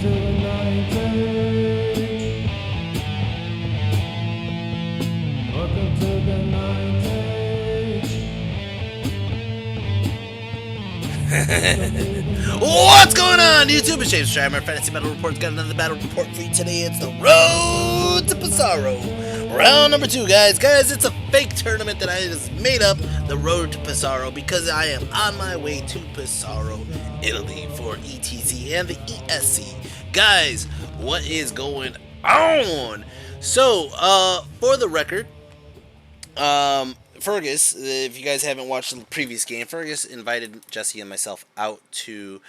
to the 90s. Welcome to the 90s. What's going on, YouTube? It's ChiHammer Fantasy Battle Report's got another battle report for you today. It's the road to Pesaro. Round number 2, guys. Guys, it's a fake tournament that I just made up, the road to Pesaro, because I am on my way to Pesaro, Italy for ETZ and the ESC. Guys, what is going on? So, for the record, Fergus, if you guys haven't watched the previous game, Fergus invited Jesse and myself out to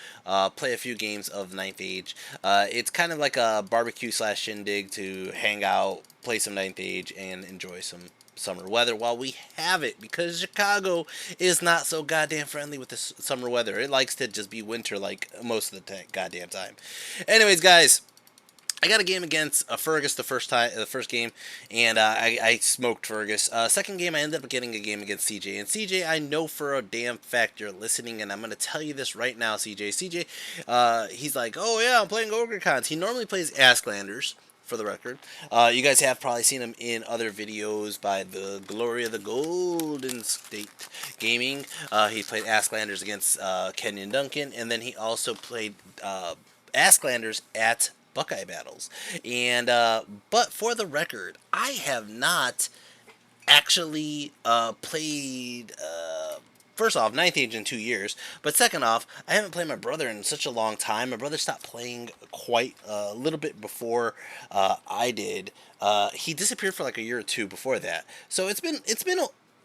play a few games of Ninth Age. It's kind of like a barbecue slash shindig to hang out, play some Ninth Age, and enjoy some summer weather while we have it, because Chicago is not so goddamn friendly with the summer weather. It likes to just be winter like most of the goddamn time. Anyways, guys, I got a game against Fergus the first game, and I smoked Fergus. Second game, I ended up getting a game against CJ. And CJ, I know for a damn fact you're listening, and I'm going to tell you this right now, CJ. CJ, he's like, oh yeah, I'm playing Ogre cons. He normally plays Asklanders, for the record. You guys have probably seen him in other videos by the Glory of the Golden State Gaming. He played Asklanders against Kenyon Duncan, and then he also played Asklanders at Buckeye battles. And but for the record, I have not actually played first off Ninth Age in 2 years, but second off, I haven't played my brother in such a long time. My brother stopped playing quite a little bit before I did. He disappeared for like a year or two before that, so it's been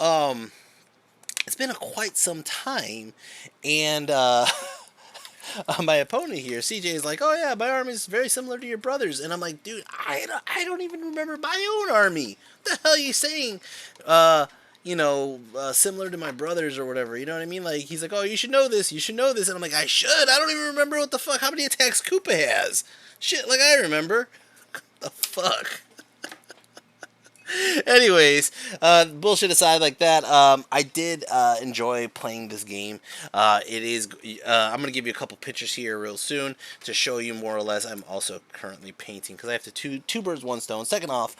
a quite some time. And my opponent here, CJ, is like, oh yeah, my army is very similar to your brother's. And I'm like, dude, I don't even remember my own army. What the hell are you saying? Similar to my brother's or whatever. You know what I mean? Like, he's like, oh, you should know this. You should know this. And I'm like, I should. I don't even remember what the fuck, how many attacks Koopa has. Shit, like I remember. The fuck? Anyways, bullshit aside like that, I did enjoy playing this game. I'm going to give you a couple pictures here real soon to show you more or less. I'm also currently painting because I have to two birds, one stone. Second off,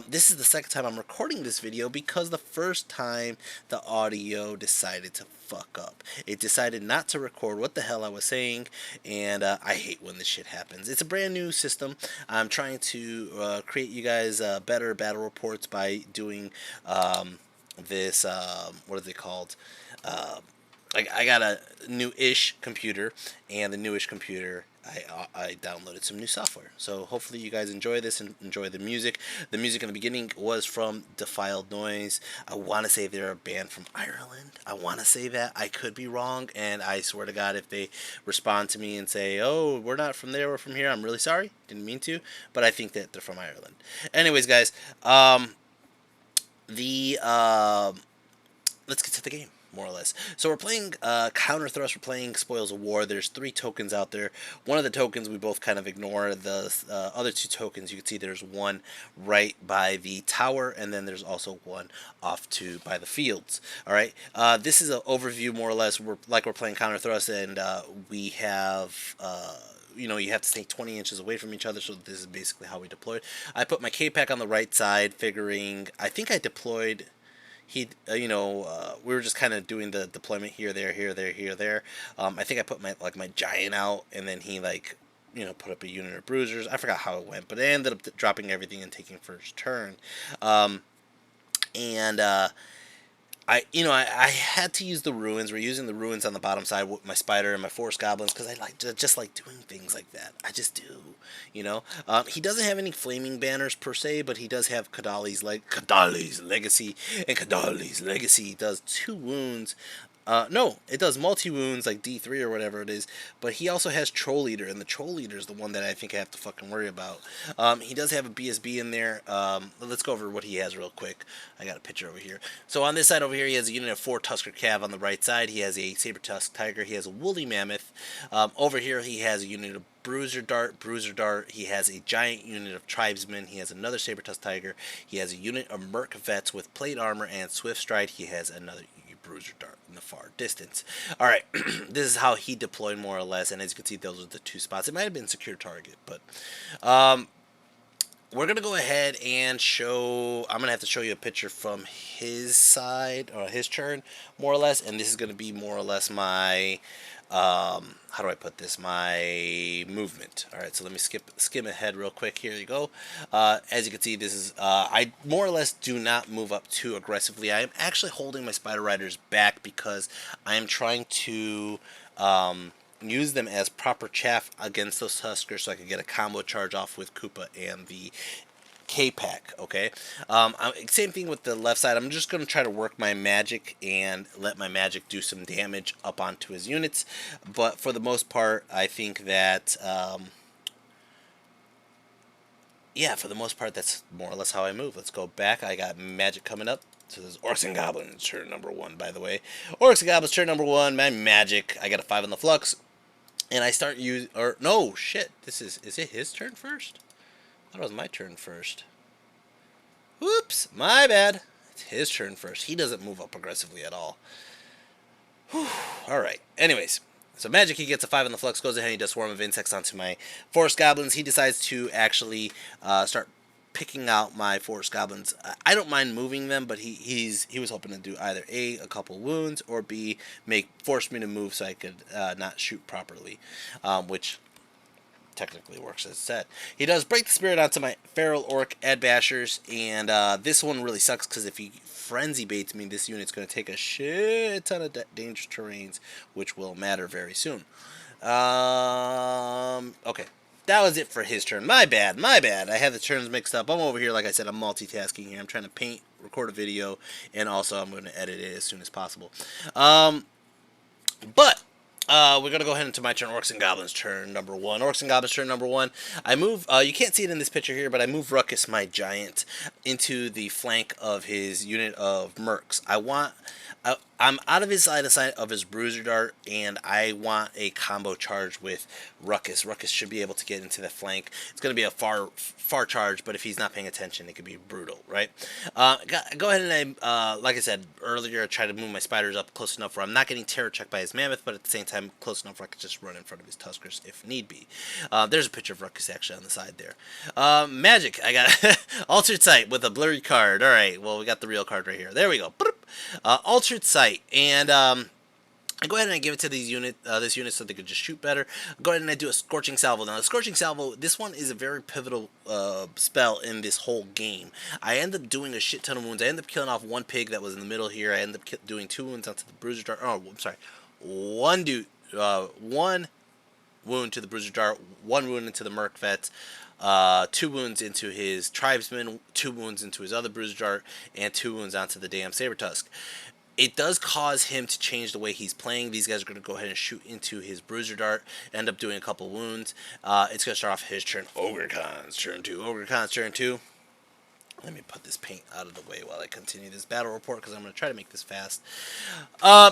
this is the second time I'm recording this video because the first time the audio decided to fuck up. It decided not to record what the hell I was saying, and I hate when this shit happens. It's a brand new system. I'm trying to create you guys better battle reports by doing this, what are they called? I got a new-ish computer, and the new-ish computer, I downloaded some new software. So hopefully you guys enjoy this and enjoy the music. The music in the beginning was from Defiled Noise. I want to say they're a band from Ireland. I want to say that. I could be wrong, and I swear to God, if they respond to me and say, oh, we're not from there, we're from here, I'm really sorry. Didn't mean to, but I think that they're from Ireland. Anyways, guys, let's get to the game, more or less. So we're playing Counter Thrust, we're playing Spoils of War. There's 3 tokens out there. One of the tokens we both kind of ignore. The other 2 tokens, you can see there's one right by the tower, and then there's also one off by the fields. Alright, this is an overview, more or less. We're playing Counter Thrust, and we have... you have to stay 20 inches away from each other, so this is basically how we deployed. I put my K-Pack on the right side, figuring... I think I deployed... we were just kind of doing the deployment here, there, here, there, here, there. I think I put my giant out, and then he put up a unit of bruisers. I forgot how it went, but I ended up dropping everything and taking first turn. I had to use the ruins. We're using the ruins on the bottom side with my spider and my forest goblins because I just like doing things like that. I just do, He doesn't have any flaming banners per se, but he does have Kadali's Legacy, and Kadali's Legacy does 2 wounds. No, it does multi-wounds, like D3 or whatever it is, but he also has Troll Eater, and the Troll Eater is the one that I think I have to fucking worry about. He does have a BSB in there. Let's go over what he has real quick. I got a picture over here. So on this side over here, he has a unit of 4 Tusker Cav on the right side. He has a Saber Tusk Tiger. He has a Woolly Mammoth. Over here, he has a unit of Bruiser Dart. He has a giant unit of Tribesmen. He has another Saber Tusk Tiger. He has a unit of Merc Vets with Plate Armor and Swift Stride. He has another Bruiser Dart in the far distance. All right, this is how he deployed more or less, and as you can see, those are the 2 spots. It might have been secure target, but we're going to go ahead and show, I'm going to have to show you a picture from his side, or his turn, more or less, and this is going to be more or less my, how do I put this, my movement. Alright, so let me skim ahead real quick. Here you go. As you can see, this is, I more or less do not move up too aggressively. I am actually holding my Spider Riders back because I am trying to, use them as proper chaff against those Tuskers so I can get a combo charge off with Koopa and the K-Pack, okay? Same thing with the left side. I'm just going to try to work my magic and let my magic do some damage up onto his units. But for the most part, I think that, yeah, for the most part, that's more or less how I move. Let's go back. I got magic coming up. So this is Orcs and Goblins, turn number 1, by the way. Orcs and Goblins, turn number 1. My magic. I got a 5 on the flux. And I start use, or no, shit. This is it his turn first? I thought it was my turn first. Whoops, my bad. It's his turn first. He doesn't move up aggressively at all. Whew. All right. Anyways, so magic, he gets a 5 on the flux, goes ahead and he does Swarm of Insects onto my Forest Goblins. He decides to actually start picking out my Forest Goblins. I don't mind moving them, but he was hoping to do either A, a couple wounds, or B, force me to move so I could not shoot properly, which technically works as said. He does Break the Spirit onto my Feral Orc Ed Bashers, and this one really sucks because if he Frenzy Baits me, this unit's going to take a shit ton of dangerous terrains, which will matter very soon. Okay. That was it for his turn. My bad. I have the turns mixed up. I'm over here, like I said, I'm multitasking here. I'm trying to paint, record a video, and also I'm going to edit it as soon as possible. But we're going to go ahead into my turn. Orcs and Goblins turn number 1. Orcs and Goblins turn number 1. I move, you can't see it in this picture here, but I move Ruckus, my giant, into the flank of his unit of Mercs. I'm out of his line of sight of his Bruiser Dart, and I want a combo charge with Ruckus. Ruckus should be able to get into the flank. It's going to be a far charge, but if he's not paying attention, it could be brutal, right? Go ahead and like I said earlier, I try to move my spiders up close enough where I'm not getting terror checked by his Mammoth, but at the same time, close enough where I can just run in front of his Tuskers if need be. There's a picture of Ruckus actually on the side there. Magic, I got Altered Sight with a blurry card. All right, well, we got the real card right here. There we go. Altered Sight, and I go ahead and I give it to these this unit so they could just shoot better. I go ahead and I do a Scorching Salvo. Now, the Scorching Salvo, this one is a very pivotal spell in this whole game. I end up doing a shit ton of wounds. I end up killing off 1 pig that was in the middle here. I end up doing 2 wounds onto the Bruiser Dart. Oh, I'm sorry. 1 wound to the Bruiser Dart, 1 wound into the Merc Vet, 2 wounds into his Tribesman, 2 wounds into his other Bruiser Dart, and 2 wounds onto the damn Saber Tusk. It does cause him to change the way he's playing. These guys are going to go ahead and shoot into his Bruiser Dart, end up doing a couple wounds. It's going to start off his turn. Ogre Cons turn 2. Ogre Cons turn 2. Let me put this paint out of the way while I continue this battle report because I'm going to try to make this fast.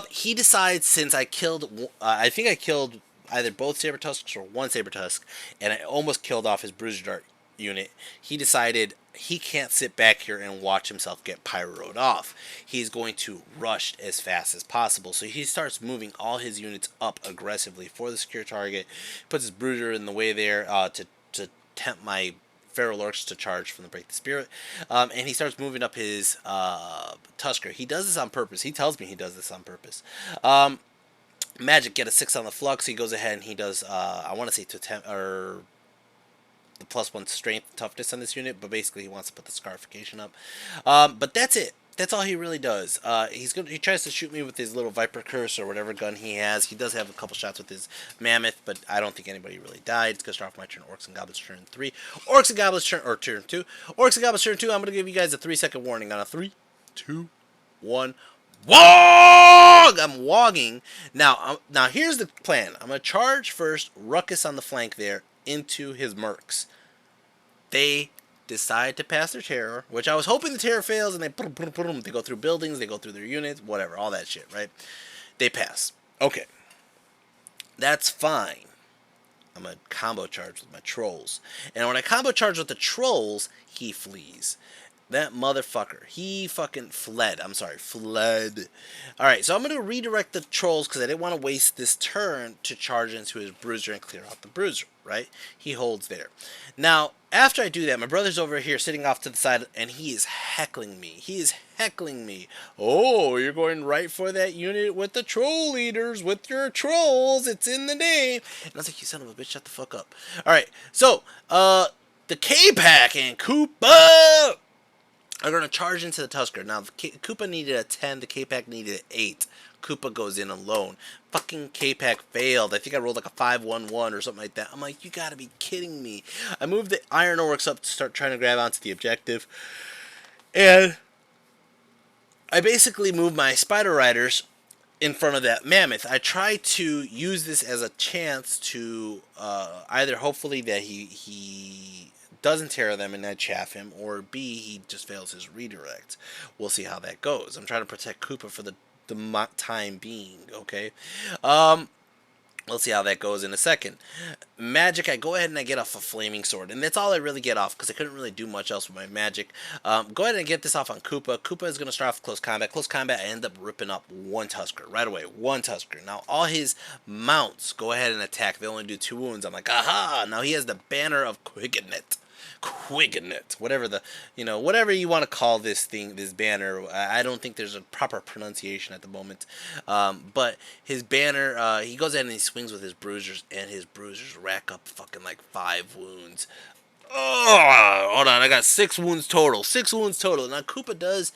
He decides, since I killed, I think I killed either both Saber Tusks or 1 Saber Tusk, and I almost killed off his Bruiser Dart unit. He decided he can't sit back here and watch himself get pyroed off. He's going to rush as fast as possible. So he starts moving all his units up aggressively for the secure target, puts his Bruiser in the way there to tempt my Feral Orcs to charge from the Break the Spirit, and he starts moving up his Tusker. He does this on purpose. He tells me he does this on purpose. Magic, get a 6 on the flux. He goes ahead and he does, I want to say to attempt, or the +1 strength toughness on this unit, but basically he wants to put the scarification up. But that's it. That's all he really does. He tries to shoot me with his little Viper Curse or whatever gun he has. He does have a couple shots with his Mammoth, but I don't think anybody really died. It's going to start off my turn. Orcs and Goblins turn 3. Orcs and Goblins turn 2. Orcs and Goblins turn 2. I'm going to give you guys a 3-second warning on a 3, 2, 1. Wog! I'm wogging. Now here's the plan. I'm going to charge first, Ruckus on the flank there, into his Mercs. They decide to pass their terror, which I was hoping the terror fails, and they go through buildings, they go through their units, whatever, all that shit, right? They pass. Okay. That's fine. I'm going to combo charge with my Trolls. And when I combo charge with the Trolls, he flees. That motherfucker. He fucking fled. I'm sorry, fled. Alright, so I'm going to redirect the trolls because I didn't want to waste this turn to charge into his bruiser and clear out the bruiser, right? He holds there. Now, after I do that, my brother's over here sitting off to the side and he is heckling me. He is heckling me. Oh, you're going right for that unit with the troll leaders, with your trolls. It's in the name. And I was like, you son of a bitch, shut the fuck up. Alright, so, the K-Pack and Koopa are going to charge into the Tusker. Now, Koopa needed a 10. The K-Pack needed an 8. Koopa goes in alone. Fucking K-Pack failed. I think I rolled like a 5-1-1 or something like that. I'm like, you gotta be kidding me. I moved the Iron Orcs up to start trying to grab onto the objective. And I basically moved my Spider Riders in front of that mammoth. I tried to use this as a chance to either hopefully that he doesn't tear them and I chaff him, or B, he just fails his redirect. We'll see how that goes. I'm trying to protect Koopa for the time being, okay? We'll see how that goes in a second. Magic, I go ahead and I get off a flaming sword. And that's all I really get off because I couldn't really do much else with my magic. Go ahead and get this off on Koopa. Koopa is going to start off close combat. Close combat, I end up ripping up one Tusker right away. One Tusker. Now, all his mounts go ahead and attack. They only do 2 wounds. I'm like, aha! Now he has the banner of Quigenet. Whatever the, whatever you want to call this thing, this banner. I don't think there's a proper pronunciation at the moment. But his banner, he goes ahead and he swings with his bruisers, and his bruisers rack up fucking like 5 wounds. Oh, hold on, I got 6 wounds total. 6 wounds total. Now Koopa does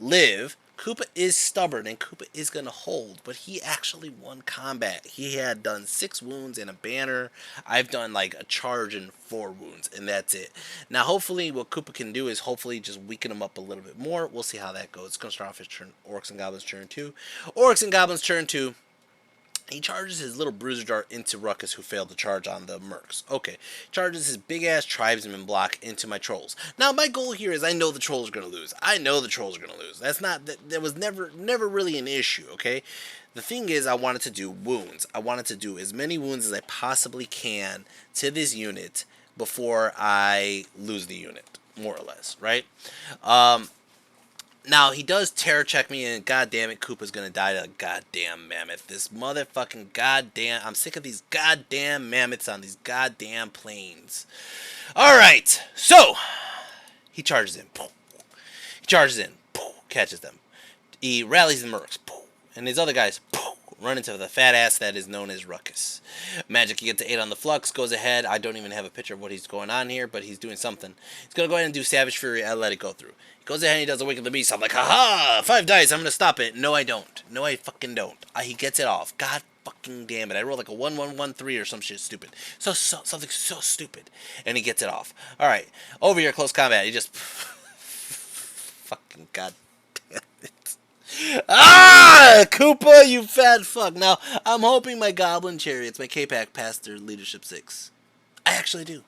live. Koopa is stubborn and Koopa is going to hold, but he actually won combat. He had done 6 wounds and a banner. I've done like a charge and 4 wounds, and that's it. Now, hopefully, what Koopa can do is hopefully just weaken him up a little bit more. We'll see how that goes. It's going to start off his turn. Orcs and Goblins turn 2. Orcs and Goblins turn 2. He charges his little bruiser dart into Ruckus, who failed to charge on the mercs. Okay, charges his big-ass tribesman block into my trolls. Now, my goal here is I know the trolls are going to lose. I know the trolls are going to lose. That's not, that was never really an issue, okay? The thing is, I wanted to do wounds. I wanted to do as many wounds as I possibly can to this unit before I lose the unit, more or less, right? Now, he does terror check me, and goddamn it, Koopa's gonna die to a goddamn mammoth. This motherfucking goddamn... I'm sick of these goddamn mammoths on these goddamn plains. Alright, so... He charges in. He charges in. Catches them. He rallies the mercs. And his other guys... run into the fat ass that is known as Ruckus. Magic, he gets to 8 on the flux, goes ahead. I don't even have a picture of what he's going on here, but he's doing something. He's going to go ahead and do Savage Fury. I let it go through. He goes ahead and he does Awaken the Beast. I'm like, haha, 5 dice, I'm going to stop it. No, I don't. No, I fucking don't. He gets it off. God fucking damn it. I rolled like a 1-1-1-3 or some shit stupid. Something so stupid. And he gets it off. Alright, over here, close combat. He just... fucking god damn it. Ah, Koopa, you fat fuck. Now, I'm hoping my Goblin Chariots, my K-Pack, pass their Leadership 6. I actually do.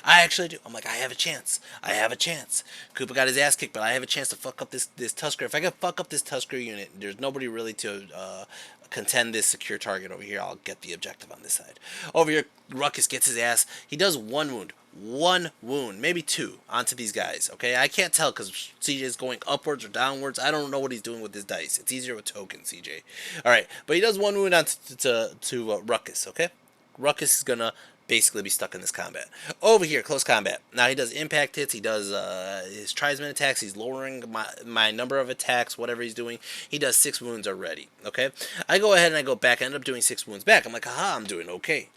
I'm like, I have a chance. Koopa got his ass kicked, but I have a chance to fuck up this Tusker. If I can fuck up this Tusker unit, there's nobody really to contend this secure target over here. I'll get the objective on this side. Over here, Ruckus gets his ass. He does 1 wound. 1 wound, maybe 2, onto these guys, okay? I can't tell because CJ is going upwards or downwards. I don't know what he's doing with his dice. It's easier with tokens, CJ. Alright, but he does 1 wound onto Ruckus, okay? Ruckus is gonna basically be stuck in this combat. Over here, close combat. Now he does impact hits, he does his tribesman attacks, he's lowering my number of attacks, whatever he's doing. He does 6 wounds already, okay? I go ahead and I go back, I end up doing 6 wounds back. I'm like, haha, I'm doing okay.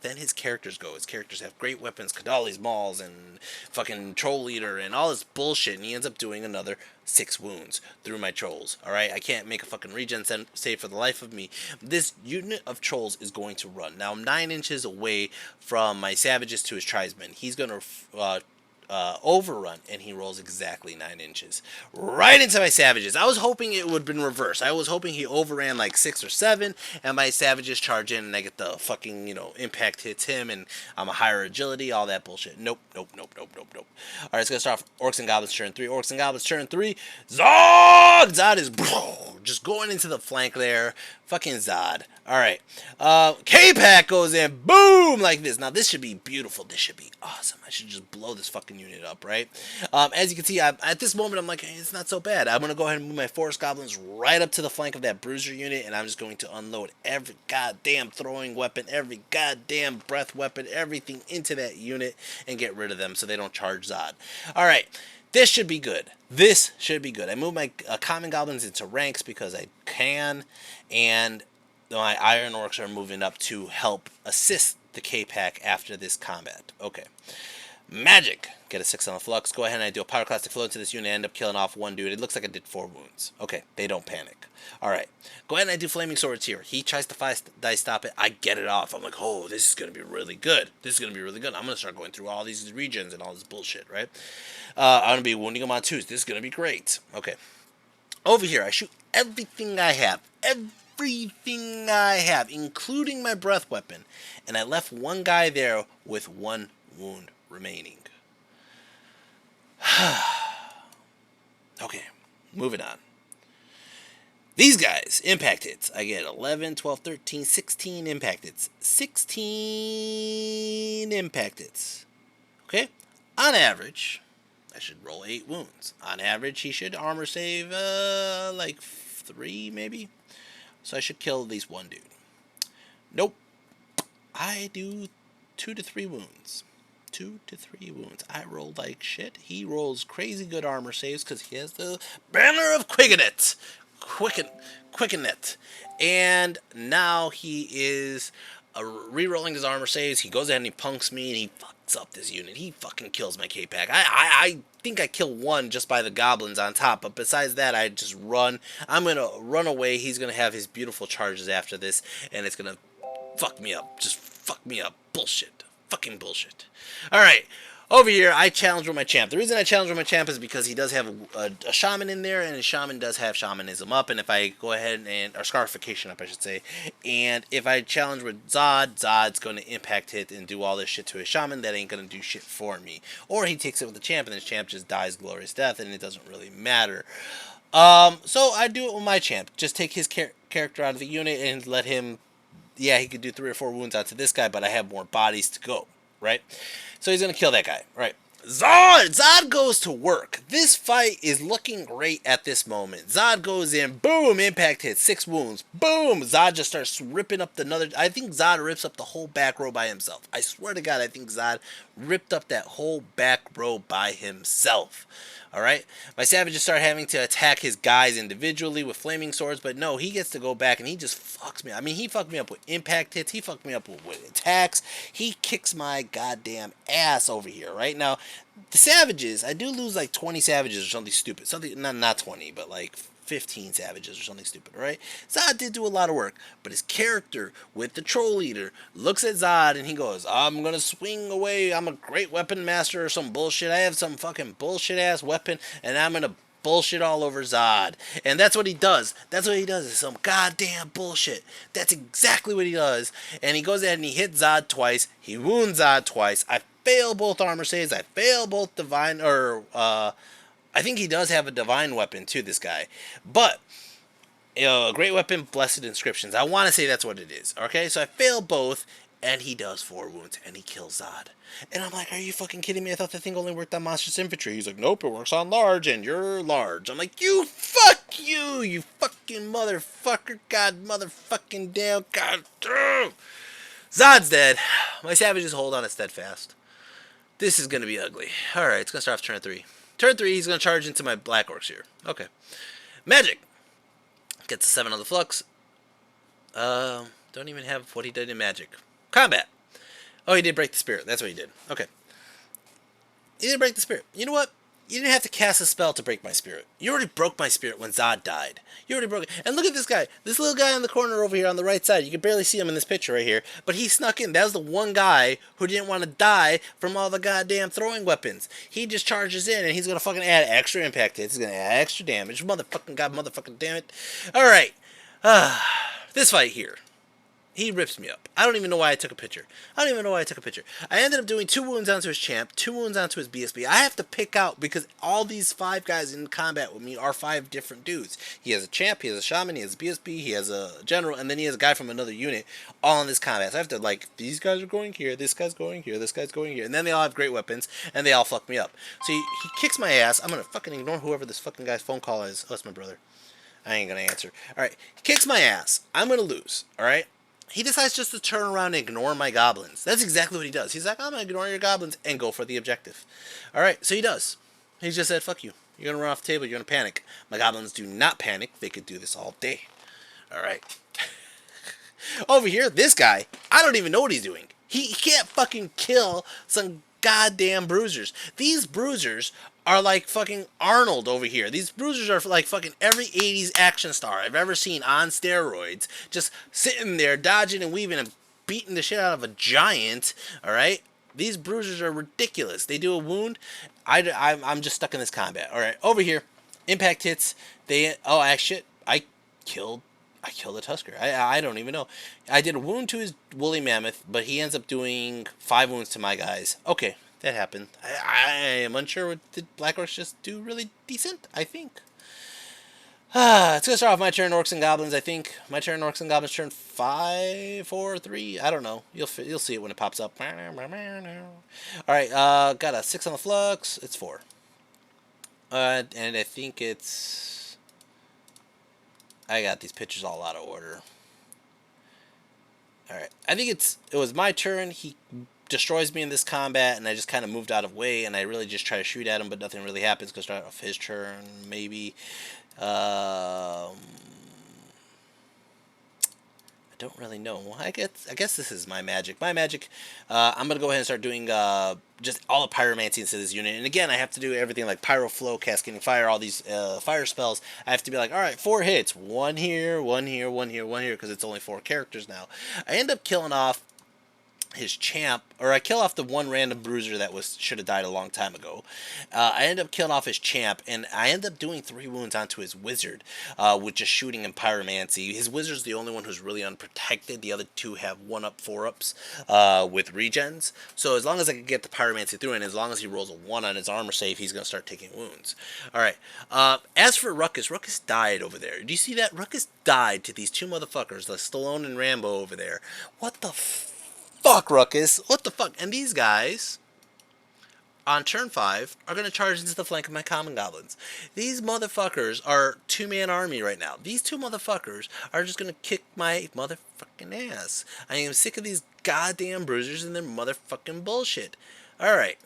Then his characters go. His characters have great weapons, Kadali's Mauls, and fucking Troll Leader, and all this bullshit, and he ends up doing another 6 wounds through my trolls. Alright, I can't make a fucking regen save for the life of me. This unit of trolls is going to run. Now, I'm 9 inches away from my savages to his tribesmen. He's going to overrun, and he rolls exactly 9 inches. Right into my savages. I was hoping it would have been reversed. I was hoping he overran like 6 or 7, and my savages charge in, and I get the fucking, impact hits him, and I'm a higher agility, all that bullshit. Nope. Alright, it's going to start off Orcs and Goblins turn 3. Orcs and Goblins turn 3. Zod! Zod is just going into the flank there. Fucking Zod. Alright. K-Pack goes in. Boom! Like this. Now, this should be beautiful. This should be awesome. I should just blow this fucking weapon unit up, right? As you can see, at this moment, I'm like, hey, it's not so bad. I'm going to go ahead and move my Forest Goblins right up to the flank of that Bruiser unit, and I'm just going to unload every goddamn throwing weapon, every goddamn breath weapon, everything into that unit, and get rid of them so they don't charge Zod. Alright, this should be good. This should be good. I move my Common Goblins into ranks because I can, and my Iron Orcs are moving up to help assist the K-Pack after this combat. Okay. Magic. Get a 6 on the flux. Go ahead and I do a pyroclastic flow into this unit. End up killing off one dude. It looks like I did 4 wounds. Okay, they don't panic. Alright. Go ahead and I do flaming swords here. He tries to dice stop it. I get it off. I'm like, oh, this is going to be really good. This is going to be really good. I'm going to start going through all these regions and all this bullshit, right? I'm going to be wounding him on 2s. This is going to be great. Okay. Over here, I shoot everything I have. Everything I have, including my breath weapon. And I left one guy there with 1 wound remaining. Okay, moving on. These guys, impact hits. I get 11, 12, 13, 16 impact hits. 16 impact hits. Okay? On average, I should roll 8 wounds. On average, he should armor save, like 3, maybe? So I should kill at least 1 dude. Nope. I do 2 to 3 wounds. 2 to 3 wounds. I roll like shit. He rolls crazy good armor saves because he has the Banner of Quickenet. Quickenet. And now he is re-rolling his armor saves. He goes ahead and he punks me and he fucks up this unit. He fucking kills my K-Pack. I think I kill 1 just by the goblins on top, but besides that, I just run. I'm going to run away. He's going to have his beautiful charges after this, and it's going to fuck me up. Just fuck me up. Bullshit. Fucking bullshit. Alright, over here, I challenge with my champ. The reason I challenge with my champ is because he does have a shaman in there, and his shaman does have shamanism up, and if I go ahead and, or scarification up, I should say, and if I challenge with Zod, Zod's going to impact hit and do all this shit to his shaman, that ain't going to do shit for me. Or he takes it with the champ, and his champ just dies glorious death, and it doesn't really matter. So I do it with my champ. Just take his character out of the unit and let him, yeah, he could do 3 or 4 wounds onto this guy, but I have more bodies to go, right? So he's going to kill that guy, right? Zod goes to work. This fight is looking great at this moment. Zod goes in, boom, impact hit, 6 wounds, boom. Zod just starts ripping up I think Zod rips up the whole back row by himself. I swear to God, I think Zod ripped up that whole back row by himself. Alright? My savages start having to attack his guys individually with flaming swords, but no, he gets to go back and he just fucks me. I mean, he fucked me up with impact hits, he fucked me up with attacks, he kicks my goddamn ass over here, right? Now, the savages, I do lose like 20 savages or something stupid. Something, not 20, but like 15 savages or something stupid, right? Zod did do a lot of work, but his character with the troll leader looks at Zod and he goes, I'm gonna swing away, I'm a great weapon master or some bullshit, I have some fucking bullshit ass weapon and I'm gonna bullshit all over Zod. And that's what he does. That's what he does, is some goddamn bullshit. That's exactly what he does. And he goes ahead and he hits Zod twice, he wounds Zod twice, I fail both armor saves, I fail both divine, or I think he does have a divine weapon too, this guy. But, a great weapon, blessed inscriptions. I want to say that's what it is. Okay, so I fail both, and he does 4 wounds, and he kills Zod. And I'm like, are you fucking kidding me? I thought the thing only worked on monstrous infantry. He's like, nope, it works on large, and you're large. I'm like, you fucking motherfucker. God motherfucking damn. God damn. Zod's dead. My savages hold on a steadfast. This is going to be ugly. Alright, it's going to start off turn 3. Turn 3, he's going to charge into my black orcs here. Okay. Magic. Gets a 7 on the flux. Don't even have what he did in magic. Combat. Oh, he did break the spirit. That's what he did. Okay. He did break the spirit. You know what? You didn't have to cast a spell to break my spirit. You already broke my spirit when Zod died. You already broke it. And look at this guy. This little guy in the corner over here on the right side. You can barely see him in this picture right here. But he snuck in. That was the one guy who didn't want to die from all the goddamn throwing weapons. He just charges in and he's going to fucking add extra impact hits. He's going to add extra damage. Motherfucking god, motherfucking damn it. Alright. This fight here. He rips me up. I don't even know why I took a picture. I ended up doing 2 wounds onto his champ, 2 wounds onto his BSB. I have to pick out because all these 5 guys in combat with me are 5 different dudes. He has a champ, he has a shaman, he has a BSB, he has a general, and then he has a guy from another unit all in this combat. So I have to, like, these guys are going here, this guy's going here, this guy's going here. And then they all have great weapons, and they all fuck me up. So he kicks my ass. I'm going to fucking ignore whoever this fucking guy's phone call is. Oh, it's my brother. I ain't going to answer. Alright, he kicks my ass. I'm going to lose. Alright? He decides just to turn around and ignore my goblins. That's exactly what he does. He's like, I'm going to ignore your goblins and go for the objective. Alright, so he does. He just said, fuck you. You're going to run off the table. You're going to panic. My goblins do not panic. They could do this all day. Alright. Over here, this guy, I don't even know what he's doing. He can't fucking kill some goddamn bruisers. These bruisers are like fucking Arnold over here. These bruisers are like fucking every 80s action star I've ever seen on steroids. Just sitting there, dodging and weaving and beating the shit out of a giant. Alright? These bruisers are ridiculous. They do a wound. I'm just stuck in this combat. Alright, over here. Impact hits. I killed a Tusker. I don't even know. I did a wound to his woolly mammoth, but he ends up doing 5 wounds to my guys. Okay, that happened. I am unsure what did Black Orcs just do really decent, I think. It's going to start off my turn, Orcs and Goblins, I think. My turn, Orcs and Goblins, turn 5, 4, 3. I don't know. You'll see it when it pops up. Alright, got a 6 on the flux. It's 4. And I think it's... I got these pictures all out of order. Alright, I think it was my turn. He destroys me in this combat, and I just kind of moved out of way, and I really just try to shoot at him, but nothing really happens because start off his turn, maybe. I don't really know. I guess this is my magic. My magic, I'm going to go ahead and start doing just all the pyromancy into this unit. And again, I have to do everything like pyro flow, cascading fire, all these fire spells. I have to be like, all right, 4 hits. 1 here, 1 here, 1 here, 1 here, because it's only 4 characters now. I end up killing off his champ, or I kill off the one random bruiser that should have died a long time ago. I end up killing off his champ, and I end up doing 3 wounds onto his wizard, with just shooting and pyromancy. His wizard's the only one who's really unprotected. The other 2 have 1-up, 4-ups, with regens. So as long as I can get the pyromancy through, and as long as he rolls a 1 on his armor save, he's going to start taking wounds. Alright, as for Ruckus, Ruckus died over there. Do you see that? Ruckus died to these 2 motherfuckers, the Stallone and Rambo over there. What the fuck, Ruckus? What the fuck? And these guys, on turn 5, are going to charge into the flank of my common goblins. These motherfuckers are 2-man army right now. These 2 motherfuckers are just going to kick my motherfucking ass. I am sick of these goddamn bruisers and their motherfucking bullshit. Alright.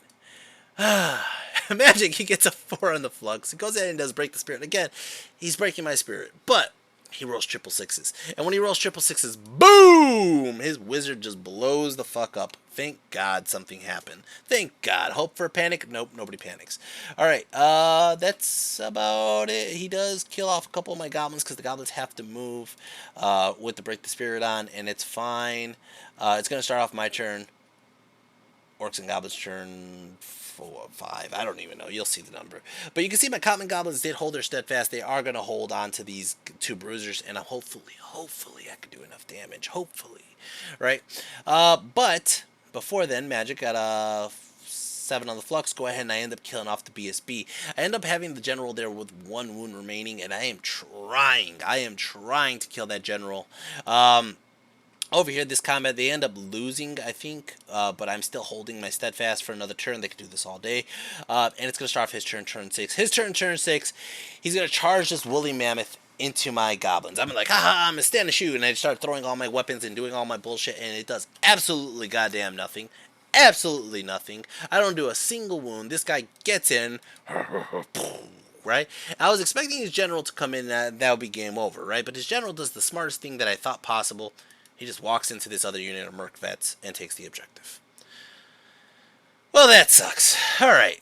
Magic, he gets a 4 on the flux. He goes ahead and does break the spirit. Again, he's breaking my spirit. But he rolls 666. And when he rolls 666, boom! His wizard just blows the fuck up. Thank God something happened. Thank God. Hope for a panic? Nope, nobody panics. Alright, that's about it. He does kill off a couple of my goblins because the goblins have to move with the break the spirit on, and it's fine. It's going to start off my turn. Orcs and Goblins turn 4, 5. I don't even know. You'll see the number. But you can see my common goblins did hold their steadfast. They are going to hold on to these 2 bruisers, and hopefully I can do enough damage. Hopefully. Right? But before then, Magic got a 7 on the flux. Go ahead and I end up killing off the BSB. I end up having the general there with 1 wound remaining, and I am trying to kill that general. Over here, this combat, they end up losing, I think, but I'm still holding my steadfast for another turn. They can do this all day. And it's going to start off his turn 6. His turn 6, he's going to charge this woolly mammoth into my goblins. I'm like, haha, I'm going to stand and shoot. And I start throwing all my weapons and doing all my bullshit, and it does absolutely goddamn nothing. Absolutely nothing. I don't do a single wound. This guy gets in. Right? I was expecting his general to come in, and that would be game over, right? But his general does the smartest thing that I thought possible. He just walks into this other unit of Merc Vets and takes the objective. Well, that sucks. Alright,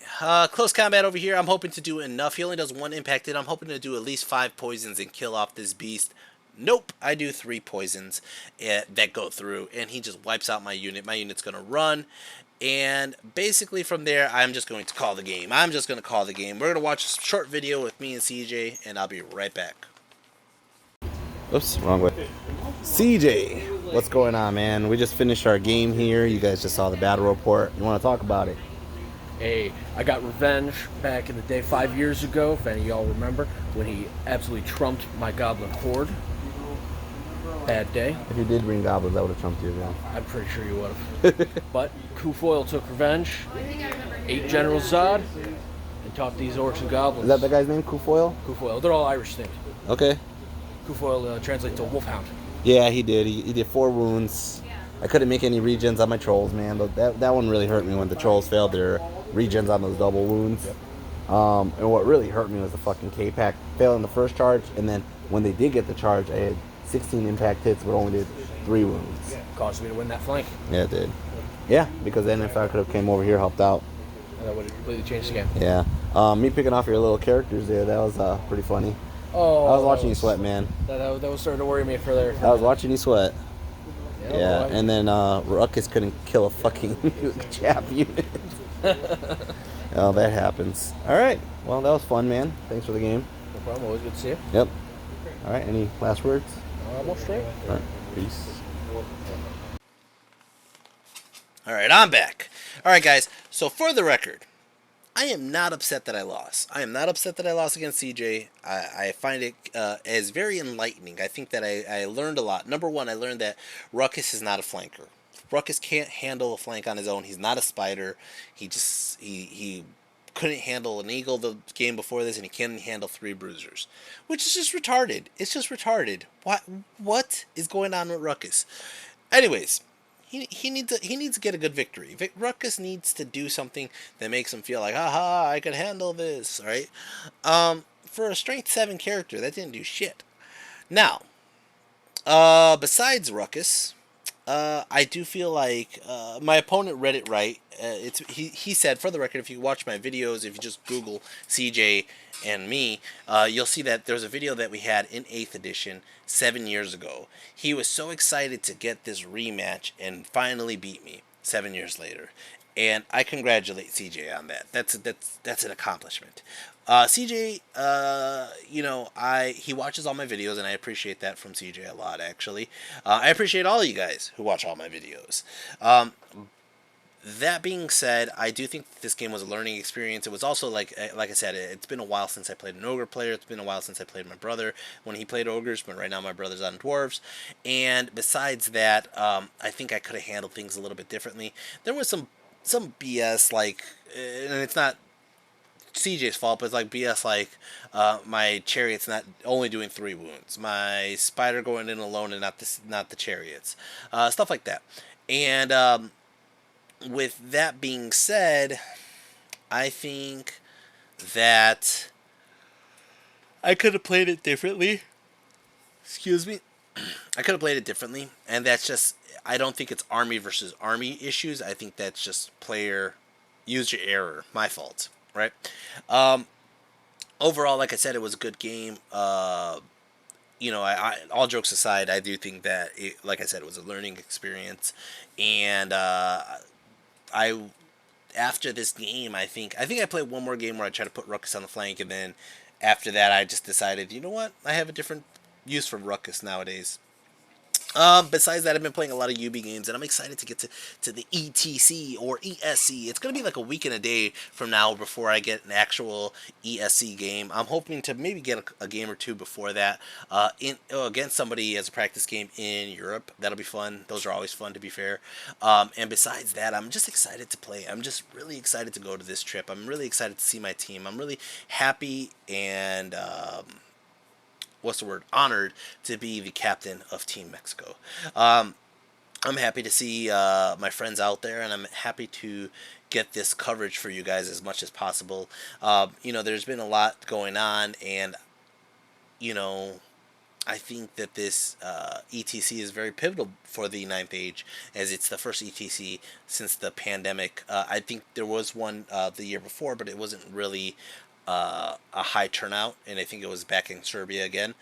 close combat over here. I'm hoping to do enough. He only does 1 impact hit. I'm hoping to do at least 5 poisons and kill off this beast. Nope, I do 3 poisons that go through, and he just wipes out my unit. My unit's going to run, and basically from there, I'm just going to call the game. We're going to watch a short video with me and CJ, and I'll be right back. Oops, wrong way. CJ, what's going on, man? We just finished our game here. You guys just saw the battle report. You want to talk about it? Hey, I got revenge back in the day 5 years ago, if any of y'all remember, when he absolutely trumped my goblin horde. Bad day. If you did bring goblins, I would have trumped you again. I'm pretty sure you would have. But Kufoil took revenge, ate General Zod, and taught these orcs and goblins. Is that the guy's name, Kufoil? Kufoil. They're all Irish names. Okay. Kufoil translates to wolfhound. Yeah, he did. He did 4 wounds. I couldn't make any regens on my trolls, man. But that one really hurt me when the trolls failed their regens on those double wounds. Yep. And what really hurt me was the fucking K-Pack failing the first charge. And then when they did get the charge, I had 16 impact hits, but only did 3 wounds. Caused me to win that flank. Yeah, it did. Yeah, because then if I could have came over here, helped out. And that would have completely changed the game. Yeah. Me picking off your little characters there, that was pretty funny. Oh, I was watching you sweat, man. That was starting to worry me for there. I was watching you sweat. Yeah, Boy. and then Ruckus couldn't kill a fucking chap unit. Oh, that happens. All right. Well, that was fun, man. Thanks for the game. No problem. Always good to see you. Yep. All right. Any last words? Well, straight. All right. Peace. All right, I'm back. All right, guys. So for the record, I am not upset that I lost. I am not upset that I lost against CJ. I find it as very enlightening. I think that I learned a lot. Number one, I learned that Ruckus is not a flanker. Ruckus can't handle a flank on his own. He's not a spider. He couldn't handle an eagle the game before this, and he can't handle 3 bruisers, which is just retarded. It's just retarded. What is going on with Ruckus? Anyways. He needs to get a good victory. Ruckus needs to do something that makes him feel like, haha, I can handle this, right? For a strength 7 character, that didn't do shit. Now, besides Ruckus, I do feel like my opponent read it right. He said, for the record, if you watch my videos, if you just Google CJ and me, you'll see that there's a video that we had in 8th edition 7 years ago. He was so excited to get this rematch and finally beat me 7 years later. And I congratulate CJ on that. That's an accomplishment. CJ, he watches all my videos, and I appreciate that from CJ a lot, actually. I appreciate all of you guys who watch all my videos. That being said, I do think this game was a learning experience. It was also, like I said, it's been a while since I played an Ogre player. It's been a while since I played my brother when he played Ogres, but right now my brother's on Dwarves. And besides that, I think I could have handled things a little bit differently. There was some BS, like, and it's not CJ's fault, but it's like BS, like my chariot's not only doing 3 wounds, my spider going in alone and not the chariots, stuff like that. And with that being said, I think that I could have played it differently. Excuse me. I could have played it differently, and that's just, I don't think it's army versus army issues. I think that's just player user error, my fault, right? Overall, like I said, it was a good game. I all jokes aside, I do think that like I said, it was a learning experience, and after this game, I think I played one more game where I tried to put Ruckus on the flank, and then after that, I just decided, you know what, I have a different use for Ruckus nowadays. Besides that, I've been playing a lot of UB games, and I'm excited to get to the ETC or ESC. It's going to be like a week and a day from now before I get an actual ESC game. I'm hoping to maybe get a game or 2 before that against somebody as a practice game in Europe. That'll be fun. Those are always fun, to be fair. And besides that, I'm just excited to play. I'm just really excited to go to this trip. I'm really excited to see my team. I'm really happy and honored to be the captain of Team Mexico. I'm happy to see my friends out there, and I'm happy to get this coverage for you guys as much as possible. There's been a lot going on, and I think that this ETC is very pivotal for the Ninth Age, as it's the first ETC since the pandemic. I think there was one the year before, but it wasn't really a high turnout, and I think it was back in Serbia again.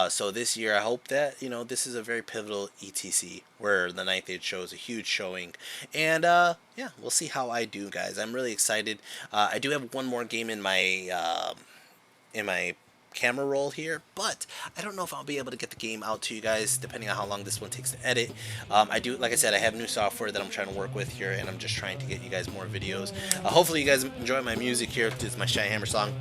So this year, I hope that this is a very pivotal ETC where the Ninth Age shows a huge showing, and we'll see how I do, guys. I'm really excited. I do have one more game in my camera roll here, but I don't know if I'll be able to get the game out to you guys depending on how long this one takes to edit. I do, like I said, I have new software that I'm trying to work with here, and I'm just trying to get you guys more videos. Hopefully you guys enjoy my music here. This is my ChiHammer song.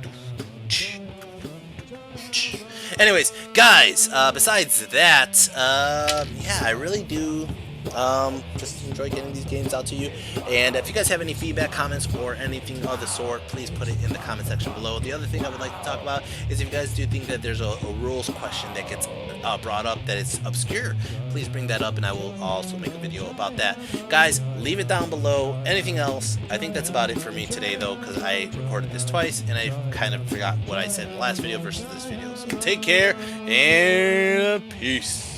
Anyways, guys, besides that, yeah, I really do just enjoy getting these games out to you. And if you guys have any feedback, comments, or anything of the sort, please put it in the comment section below. The other thing I would like to talk about is if you guys do think that there's a rules question that gets brought up that is obscure, please bring that up and I will also make a video about that. Guys, leave it down below. Anything else? I think that's about it for me today, though, because I recorded this twice and I kind of forgot what I said in the last video versus this video. So take care and peace.